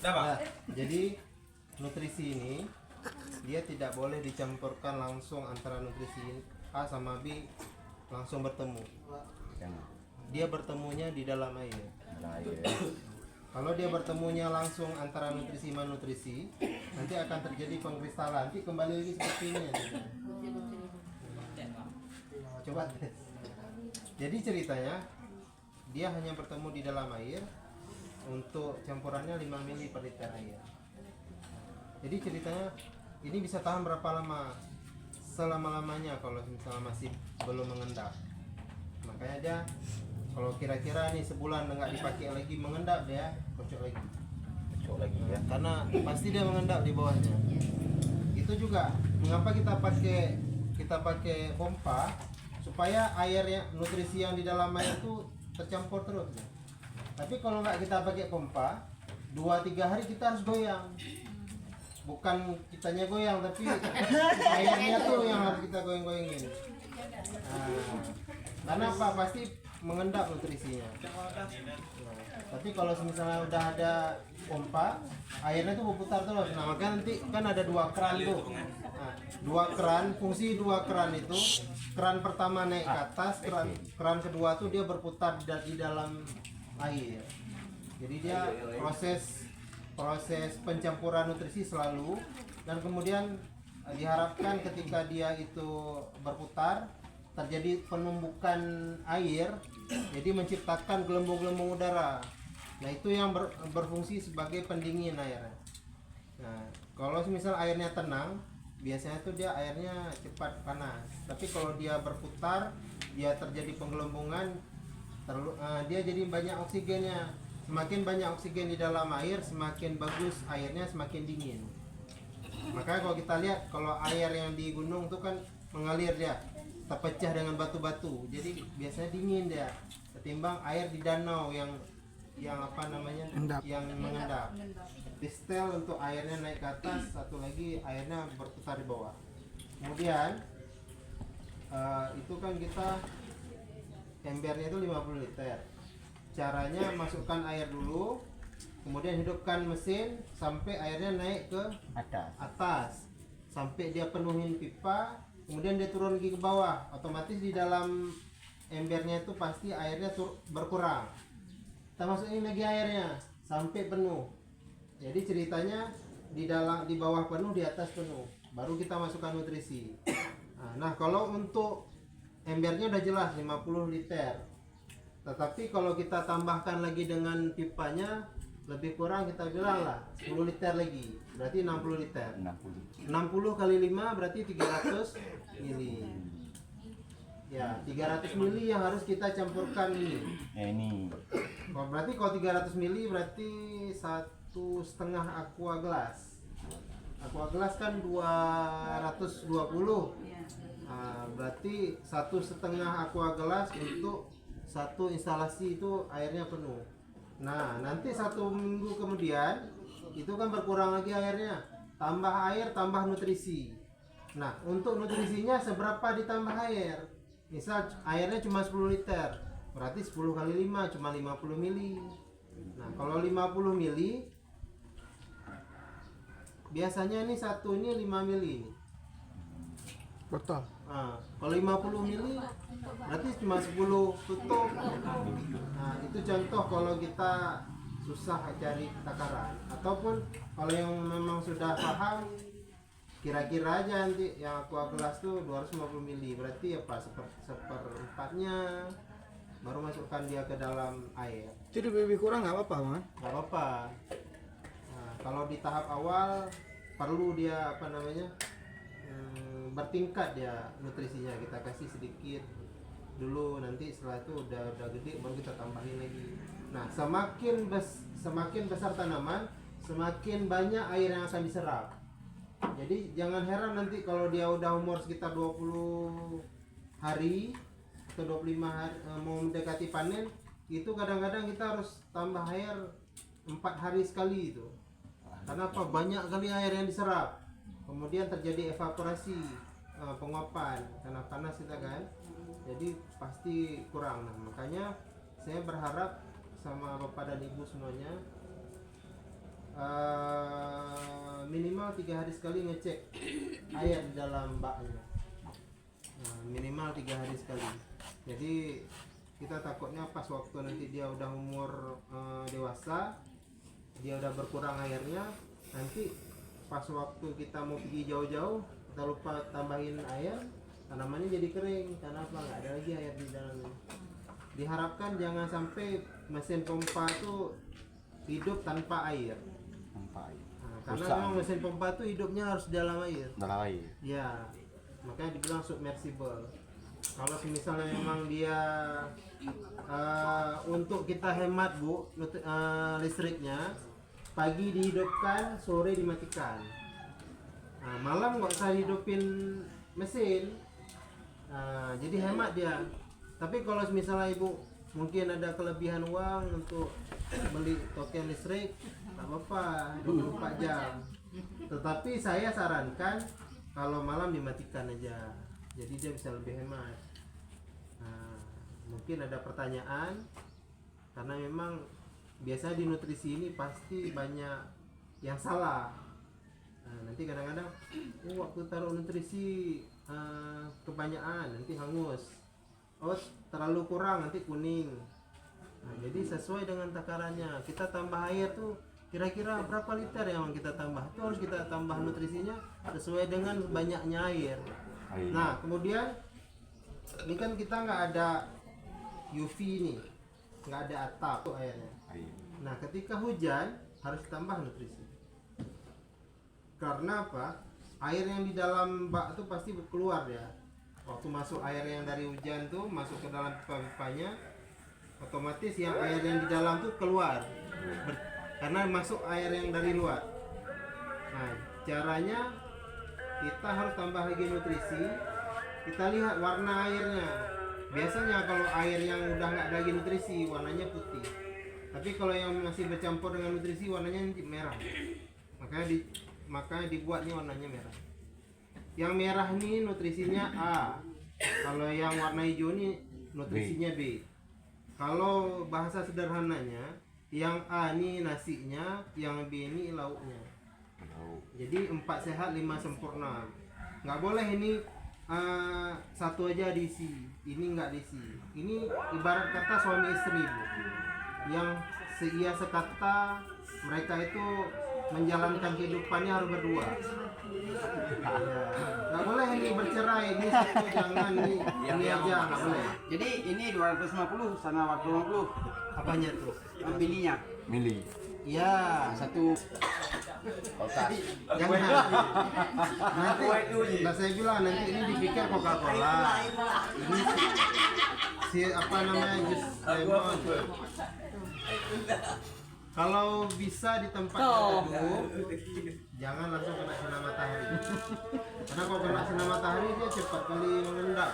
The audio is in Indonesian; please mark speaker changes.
Speaker 1: Nah, jadi nutrisi ini dia tidak boleh dicampurkan langsung antara nutrisi A sama B langsung bertemu.
Speaker 2: Jangan.
Speaker 1: Dia bertemunya di dalam air.
Speaker 2: Nah, ya.
Speaker 1: Kalau dia bertemunya langsung antara nutrisi sama nutrisi, nanti akan terjadi pengkristalan. Nanti kembali lagi seperti ini. Coba tes. Jadi ceritanya dia hanya bertemu di dalam air untuk campurannya 5 ml per liter air. Jadi ceritanya ini bisa tahan berapa lama? Selama-lamanya kalau misalnya masih belum mengendap. Makanya dia kalau kira-kira nih sebulan nggak dipakai lagi mengendap dia kocok lagi.
Speaker 2: Kocok lagi ya.
Speaker 1: Karena pasti dia mengendap di bawahnya. Itu juga mengapa kita pakai pompa supaya airnya nutrisi yang di dalam air itu tercampur terus. Tapi kalau nggak kita pakai pompa 2-3 hari kita harus goyang. Bukan kitanya goyang tapi airnya tuh yang harus kita goyang-goyangin. Nah, karena apa? Pasti mengendap nutrisinya. Nah, tapi kalau misalnya udah ada pompa, airnya tuh berputar terus. Nah, maka nanti kan ada 2 keran tuh. Nah, 2 keran, fungsi 2 keran itu, keran pertama naik ke atas, keran kedua tuh dia berputar di dalam air. Jadi dia proses pencampuran nutrisi selalu, dan kemudian diharapkan ketika dia itu berputar terjadi penumbukan air, jadi menciptakan gelembung-gelembung udara. Nah, itu yang berfungsi sebagai pendingin airnya. Nah, kalau misal airnya tenang, biasanya tuh dia airnya cepat panas. Tapi kalau dia berputar, dia terjadi penggelembungan, dia jadi banyak oksigennya. Semakin banyak oksigen di dalam air, semakin bagus airnya, semakin dingin. Makanya kalau kita lihat, kalau air yang di gunung tuh kan mengalir dia, terpecah dengan batu-batu. Jadi biasanya dingin dia, ketimbang air di danau yang apa namanya, yang mengendap. Distel untuk airnya naik ke atas, satu lagi airnya berputar di bawah. Kemudian itu kan kita embernya itu 50 liter. Caranya masukkan air dulu, kemudian hidupkan mesin sampai airnya naik ke atas sampai dia penuhin pipa, kemudian dia turun lagi ke bawah. Otomatis di dalam embernya itu pasti airnya berkurang. Kita masukin lagi airnya sampai penuh. Jadi ceritanya di bawah penuh, di atas penuh, baru kita masukkan nutrisi. Nah, kalau untuk embernya udah jelas 50 liter. Tetapi kalau kita tambahkan lagi dengan pipanya, lebih kurang kita bilang lah 10 liter lagi, berarti 60 liter. 60 kali 5 berarti 300 mili. Ya, 300 mili yang harus kita campurkan ini.
Speaker 2: Ini.
Speaker 1: Berarti kalau 300 mili berarti 1,5 aqua gelas. Aqua gelas kan 220. Nah, berarti 1,5 aqua gelas untuk satu instalasi itu airnya penuh. Nah, nanti 1 minggu kemudian itu kan berkurang lagi airnya, tambah air, tambah nutrisi. Nah, untuk nutrisinya seberapa ditambah air? Misal airnya cuma 10 liter, berarti 10 kali 5 cuma 50 mili. Nah, kalau 50 mili biasanya ini satu ini 5 mili botol. Nah, kalau 50 mili berarti cuma 10 tutup. Nah, itu contoh kalau kita susah cari takaran, ataupun kalau yang memang sudah paham, kira-kira aja nanti yang aqua gelas tuh 250 mili, berarti apa, seperempatnya baru masukkan dia ke dalam air.
Speaker 3: Jadi lebih kurang nggak apa-apa, Man?
Speaker 1: Nggak apa-apa. Nah, kalau di tahap awal perlu dia apa namanya, bertingkat dia nutrisinya, kita kasih sedikit dulu, nanti setelah itu udah gede baru kita tambahin lagi. Nah, semakin besar tanaman, semakin banyak air yang akan diserap. Jadi jangan heran nanti kalau dia udah umur sekitar 20 hari atau 25 hari mau mendekati panen, itu kadang-kadang kita harus tambah air 4 hari sekali itu. Karena apa? Banyak kali air yang diserap. Kemudian terjadi evaporasi, penguapan karena panas kita kan, jadi pasti kurang. Nah, makanya saya berharap sama bapak dan ibu semuanya, minimal 3 hari sekali ngecek air di dalam baknya. Minimal 3 hari sekali. Jadi kita takutnya pas waktu nanti dia udah umur dewasa, dia udah berkurang airnya, nanti pas waktu kita mau pergi jauh-jauh kita lupa tambahin air, tanamannya jadi kering. Karena apa? Nggak ada lagi air di dalamnya. Diharapkan jangan sampai mesin pompa itu hidup tanpa air.
Speaker 2: Sampai.
Speaker 1: Karena
Speaker 2: Rusak.
Speaker 1: memang mesin pompa itu hidupnya harus di dalam air.
Speaker 2: Dalam air.
Speaker 1: Ya, makanya dibilang submersible. Kalau misalnya memang dia untuk kita hemat bu, listriknya pagi dihidupkan, sore dimatikan. Malam nggak usah hidupin mesin. Jadi hemat dia. Tapi kalau misalnya ibu mungkin ada kelebihan uang untuk beli token listrik, tak apa-apa 24 jam. Tetapi saya sarankan kalau malam dimatikan aja, jadi dia bisa lebih hemat. Mungkin ada pertanyaan, karena memang biasanya di nutrisi ini pasti banyak yang salah. Nanti kadang-kadang waktu taruh nutrisi kebanyakan nanti hangus, terlalu kurang nanti kuning. Jadi sesuai dengan takarannya. Kita tambah air tuh kira-kira berapa liter yang kita tambah, itu harus kita tambah nutrisinya sesuai dengan banyaknya air. Nah kemudian ini kan kita nggak ada UV nih, nggak ada atap tuh airnya. Nah ketika hujan harus tambah nutrisi. Karena apa? Air yang di dalam bak itu pasti keluar ya. Waktu masuk air yang dari hujan tuh masuk ke dalam pipa-pipanya, otomatis yang air yang di dalam tuh keluar. Karena masuk air yang dari luar. Nah, caranya kita harus tambah lagi nutrisi. Kita lihat warna airnya. Biasanya kalau air yang udah nggak ada lagi nutrisi, warnanya putih. Tapi kalau yang masih bercampur dengan nutrisi, warnanya nanti merah. Makanya dibuatnya warnanya merah. Yang merah ini nutrisinya A. Kalau yang warna hijau ini nutrisinya B. Kalau bahasa sederhananya, yang A ini nasinya, yang B ini lauknya. Jadi 4 sehat 5 sempurna. Nggak boleh ini satu aja diisi, ini nggak diisi. Ini ibarat kata suami istri bu, yang seia sekata mereka itu menjalankan kehidupannya harus berdua. Nggak boleh ini bercerai, ini satu jangan, ini aja nggak boleh.
Speaker 4: Jadi ini 250 sama 250
Speaker 1: Apanya tuh?
Speaker 4: milinya.
Speaker 2: Mili.
Speaker 1: Ya,
Speaker 4: Satu
Speaker 1: jangan. Nanti, nah saya bilang nanti ini dipikir Coca-Cola. Ini si apa namanya jus lemon. Kalau bisa di tempat yang teduh, jangan langsung kena sinar matahari. Karena kalau kena sinar matahari dia cepat kali mengendap.